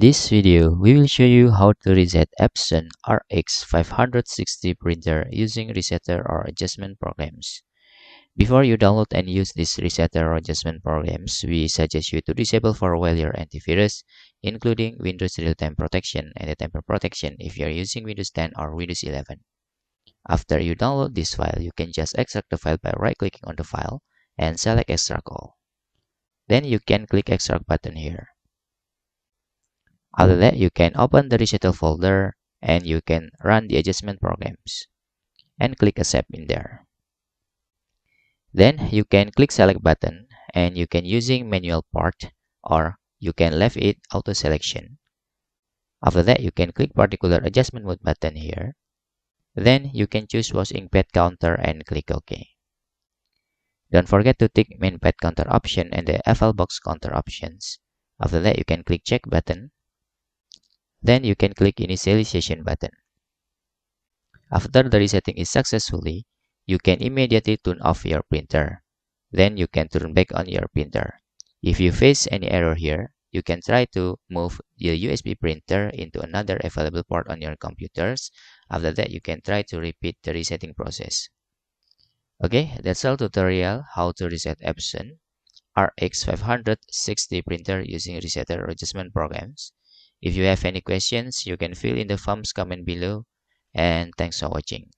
this video, we will show you how to reset Epson RX560 printer using resetter or adjustment programs. Before you download and use these resetter or adjustment programs, we suggest you to disable for a while your antivirus, including Windows real-time protection and the tamper protection if you are using Windows 10 or Windows 11. After you download this file, you can just extract the file by right-clicking on the file and select Extract All. Then you can click Extract button here. After that, you can open the resettle folder and you can run the adjustment programs and click accept in there. Then you can click select button and you can using manual part or you can left it auto selection. After that, you can click particular adjustment mode button here. Then you can choose washing pad counter and click OK. Don't forget to tick main pad counter option and the FL box counter options. After that, you can click check button. Then you can click initialization button. After the resetting is successfully, you can immediately turn off your printer. Then you can turn back on your printer. If you face any error here, you can try to move the USB printer into another available port on your computers. After that, you can try to repeat the resetting process. Okay, that's all tutorial how to reset Epson RX560 printer using resetter adjustment programs. If you have any questions, you can fill in the forms comment below, and thanks for watching.